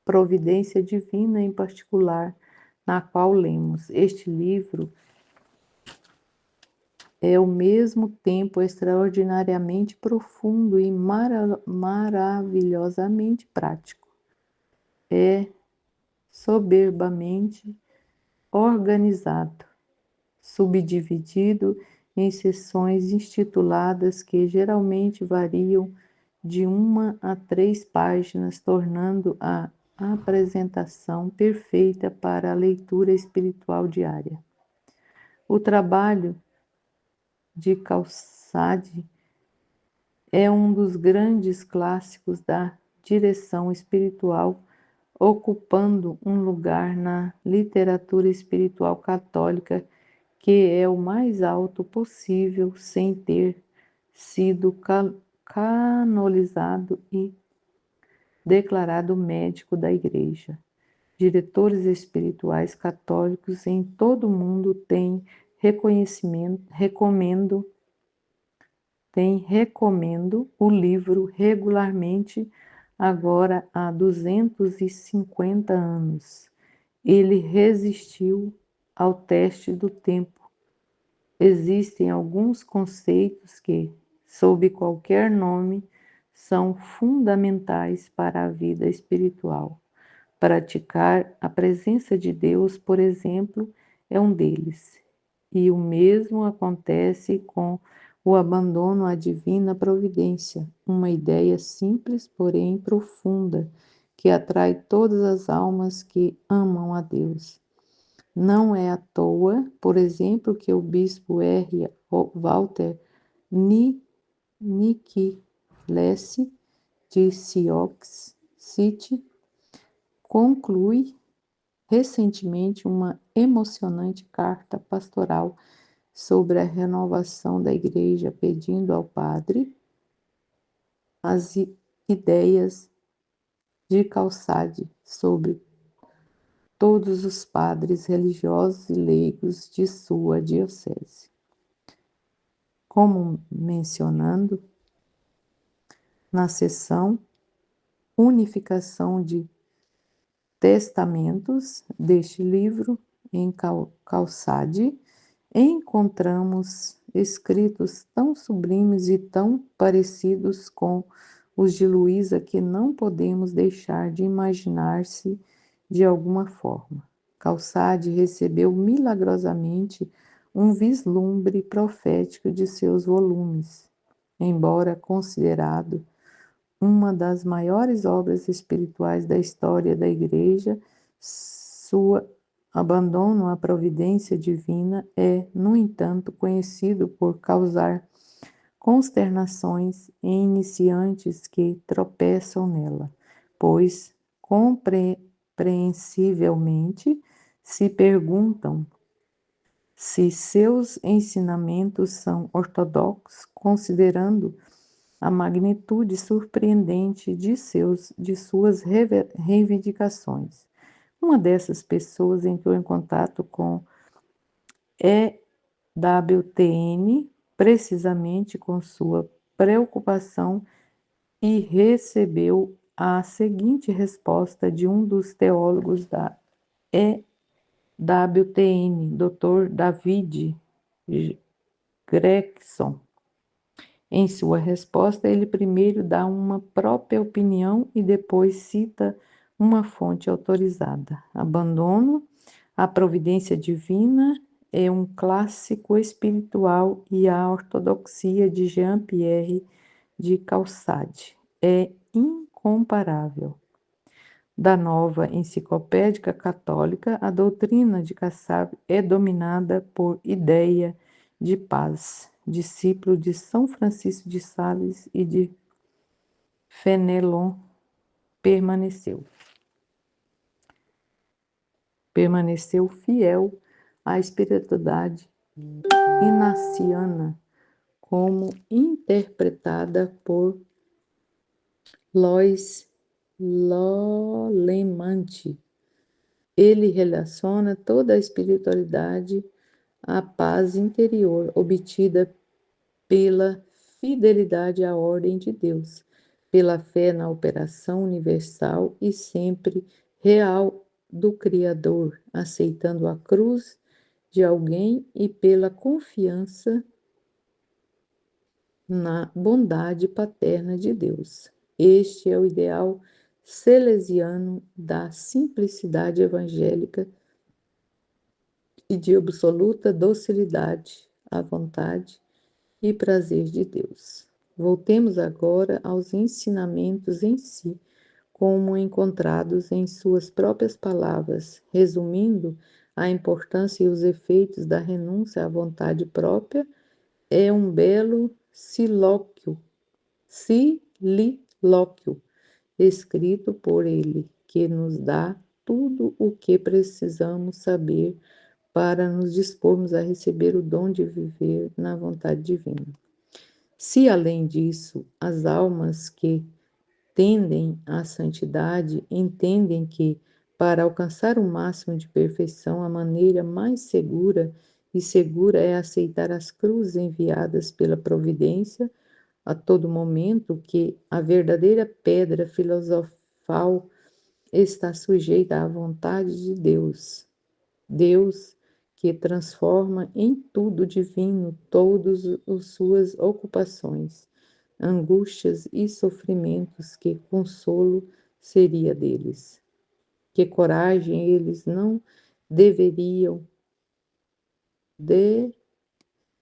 Providência Divina em particular, na qual lemos: este livro é ao mesmo tempo extraordinariamente profundo e maravilhosamente prático. É soberbamente organizado, subdividido em seções intituladas que geralmente variam de 1 a 3 páginas, tornando a apresentação perfeita para a leitura espiritual diária. O trabalho de Caussade é um dos grandes clássicos da direção espiritual, ocupando um lugar na literatura espiritual católica que é o mais alto possível sem ter sido canonizado e declarado médico da Igreja. Diretores espirituais católicos em todo o mundo têm recomendo o livro regularmente agora há 250 anos. Ele resistiu ao teste do tempo. Existem alguns conceitos que, sob qualquer nome, são fundamentais para a vida espiritual. Praticar a presença de Deus, por exemplo, é um deles. E o mesmo acontece com o abandono à divina providência, uma ideia simples, porém profunda, que atrai todas as almas que amam a Deus. Não é à toa, por exemplo, que o bispo R. Walter Nichilesi de Sioux City conclui recentemente uma emocionante carta pastoral sobre a renovação da Igreja, pedindo ao padre as ideias de Caussade sobre todos os padres religiosos e leigos de sua diocese. Como mencionando na seção Unificação de Testamentos deste livro, em Caussade, encontramos escritos tão sublimes e tão parecidos com os de Luísa que não podemos deixar de imaginar-se de alguma forma. Caussade recebeu milagrosamente um vislumbre profético de seus volumes, embora considerado uma das maiores obras espirituais da história da Igreja. Sua abandono à providência divina é, no entanto, conhecido por causar consternações em iniciantes que tropeçam nela, pois compreensivelmente se perguntam se seus ensinamentos são ortodoxos, considerando a magnitude surpreendente de suas reivindicações. Uma dessas pessoas entrou em contato com EWTN, precisamente com sua preocupação, e recebeu a seguinte resposta de um dos teólogos da EWTN, Dr. David Gregson. Em sua resposta, ele primeiro dá uma própria opinião e depois cita uma fonte autorizada. Abandono a providência divina é um clássico espiritual e a ortodoxia de Jean-Pierre de Caussade é incomparável. Da Nova Enciclopédia Católica, a doutrina de Kassab é dominada por ideia de paz, discípulo de São Francisco de Sales e de Fenelon, permaneceu fiel à espiritualidade inaciana, como interpretada por Lois Lolemante. Ele relaciona toda a espiritualidade à paz interior obtida pela fidelidade à ordem de Deus, pela fé na operação universal e sempre real do Criador, aceitando a cruz de alguém e pela confiança na bondade paterna de Deus. Este é o ideal salesiano da simplicidade evangélica e de absoluta docilidade à vontade e prazer de Deus. Voltemos agora aos ensinamentos em si, como encontrados em suas próprias palavras, resumindo a importância e os efeitos da renúncia à vontade própria, é um belo solilóquio escrito por ele, que nos dá tudo o que precisamos saber para nos dispormos a receber o dom de viver na vontade divina. Se, além disso, as almas que tendem à santidade entendem que, para alcançar o máximo de perfeição, a maneira mais segura é aceitar as cruzes enviadas pela providência a todo momento, que a verdadeira pedra filosofal está sujeita à vontade de Deus. Deus que transforma em tudo divino todas as suas ocupações, angústias e sofrimentos, que consolo seria deles. Que coragem eles não deveriam,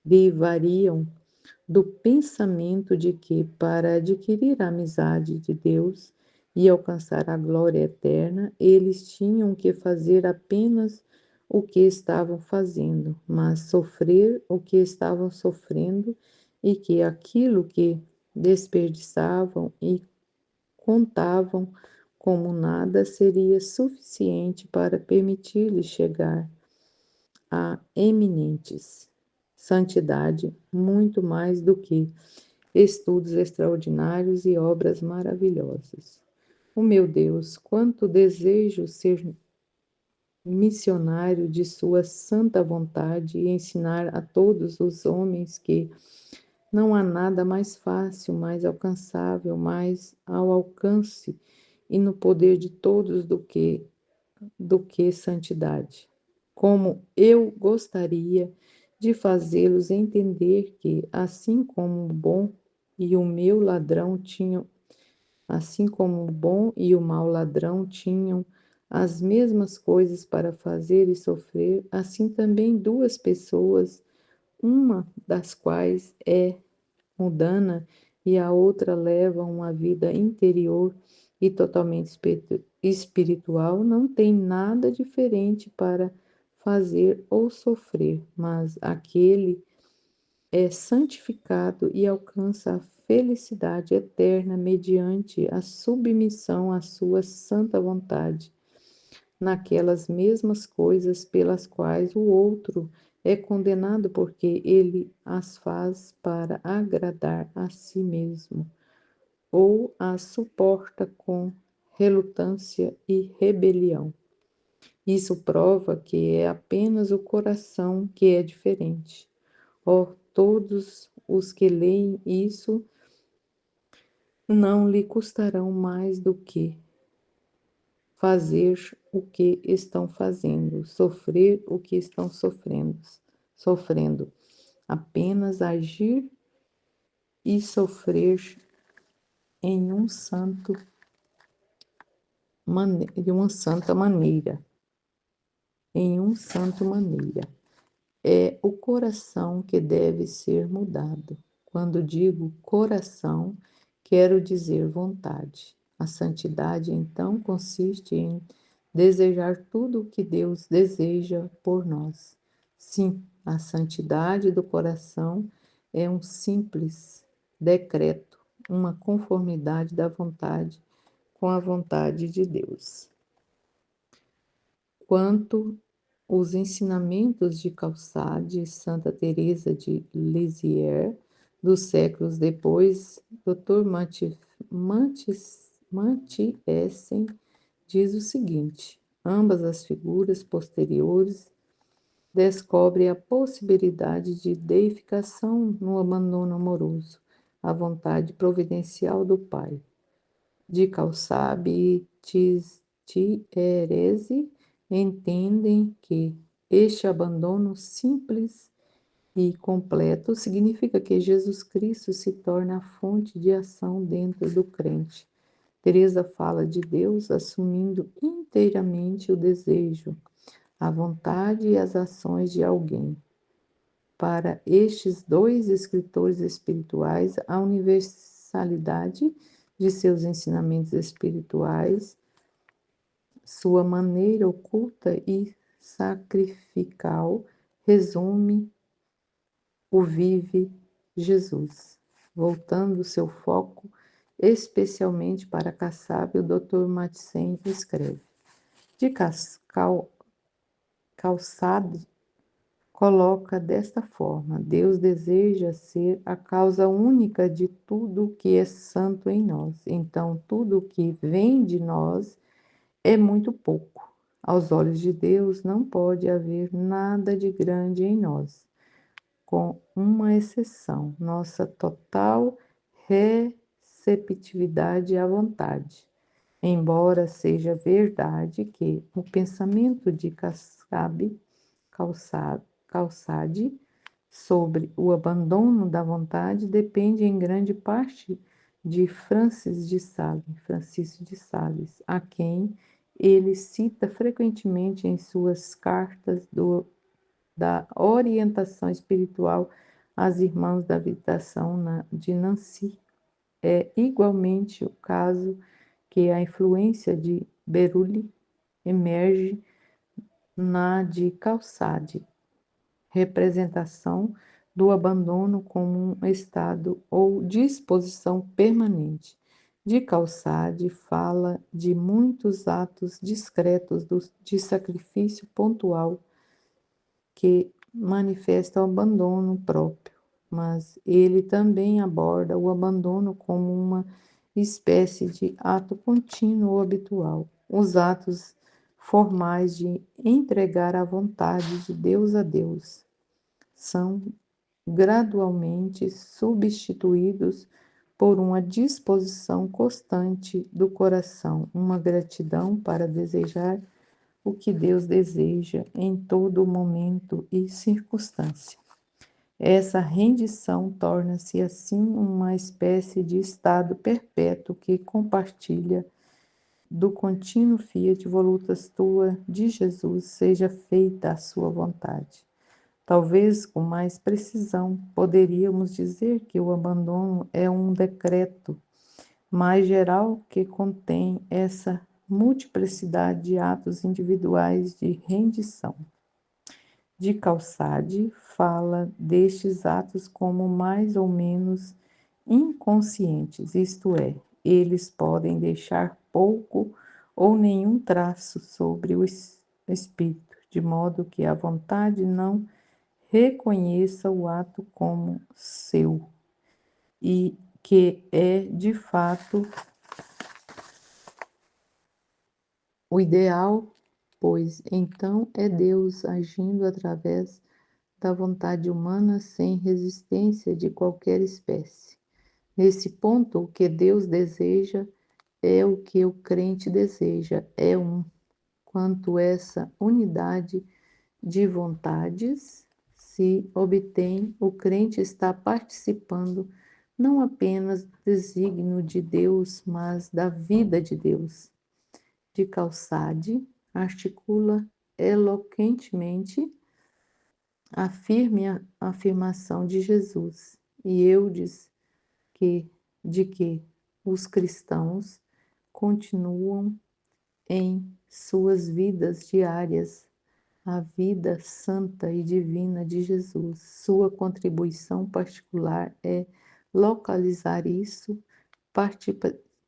derivariam do pensamento de que, para adquirir a amizade de Deus e alcançar a glória eterna, eles tinham que fazer apenas o que estavam fazendo, mas sofrer o que estavam sofrendo, e que aquilo que desperdiçavam e contavam como nada seria suficiente para permitir-lhes chegar a eminentes santidade, muito mais do que estudos extraordinários e obras maravilhosas. O meu Deus, quanto desejo ser missionário de sua santa vontade e ensinar a todos os homens que não há nada mais fácil, mais alcançável, mais ao alcance e no poder de todos do que santidade. Como eu gostaria de fazê-los entender que, assim como o bom e o mau ladrão tinham as mesmas coisas para fazer e sofrer, assim também duas pessoas, uma das quais é mundana e a outra leva uma vida interior e totalmente espiritual, não tem nada diferente para fazer ou sofrer, mas aquele é santificado e alcança a felicidade eterna mediante a submissão à sua santa vontade, naquelas mesmas coisas pelas quais o outro é condenado porque ele as faz para agradar a si mesmo, ou as suporta com relutância e rebelião. Isso prova que é apenas o coração que é diferente. Todos os que leem isso não lhe custarão mais do que fazer o que estão fazendo, sofrer o que estão sofrendo, apenas agir e sofrer em de uma santa maneira, em um santo maneira. É o coração que deve ser mudado. Quando digo coração, quero dizer vontade. A santidade, então, consiste em desejar tudo o que Deus deseja por nós. Sim, a santidade do coração é um simples decreto, uma conformidade da vontade com a vontade de Deus. Quanto os ensinamentos de Caussade e Santa Teresa de Lisieux, dos séculos depois, Dr. Mathiesen diz o seguinte: ambas as figuras posteriores descobrem a possibilidade de deificação no abandono amoroso, a vontade providencial do Pai. De Calçabi e Thierese entendem que este abandono simples e completo significa que Jesus Cristo se torna a fonte de ação dentro do crente. Teresa fala de Deus assumindo inteiramente o desejo, a vontade e as ações de alguém. Para estes dois escritores espirituais, a universalidade de seus ensinamentos espirituais, sua maneira oculta e sacrificial, resume o vive Jesus. Voltando seu foco especialmente para Kassab, o Dr. Mathiesen escreve: de Calçado coloca desta forma: Deus deseja ser a causa única de tudo que é santo em nós. Então, tudo que vem de nós é muito pouco. Aos olhos de Deus, não pode haver nada de grande em nós, com uma exceção: nossa total receptividade à vontade. Embora seja verdade que o pensamento de Calçade sobre o abandono da vontade depende em grande parte de Francisco de Sales, a quem ele cita frequentemente em suas cartas da orientação espiritual às irmãs da visitação de Nancy. É igualmente o caso que a influência de Berulli emerge na de Calçade, representação do abandono como um estado ou disposição permanente. De Calçade fala de muitos atos discretos de sacrifício pontual que manifestam o abandono próprio, mas ele também aborda o abandono como uma espécie de ato contínuo ou habitual. Os atos formais de entregar a vontade de Deus a Deus são gradualmente substituídos por uma disposição constante do coração, uma gratidão para desejar o que Deus deseja em todo momento e circunstância. Essa rendição torna-se assim uma espécie de estado perpétuo que compartilha do contínuo fiat volutas tua de Jesus, seja feita a sua vontade. Talvez com mais precisão poderíamos dizer que o abandono é um decreto mais geral que contém essa multiplicidade de atos individuais de rendição. De Calçade fala destes atos como mais ou menos inconscientes, isto é, eles podem deixar pouco ou nenhum traço sobre o espírito, de modo que a vontade não reconheça o ato como seu e que é, de fato, o ideal, pois então é Deus agindo através da vontade humana sem resistência de qualquer espécie. Nesse ponto, o que Deus deseja é o que o crente deseja, é um. Quanto essa unidade de vontades se obtém, o crente está participando não apenas do desígnio de Deus, mas da vida de Deus. De Calçade articula eloquentemente a firme afirmação de Jesus e Eudes de que os cristãos continuam em suas vidas diárias a vida santa e divina de Jesus. Sua contribuição particular é localizar isso,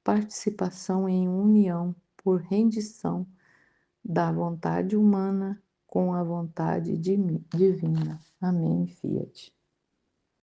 participação em união por rendição da vontade humana com a vontade divina. Amém, Fiat.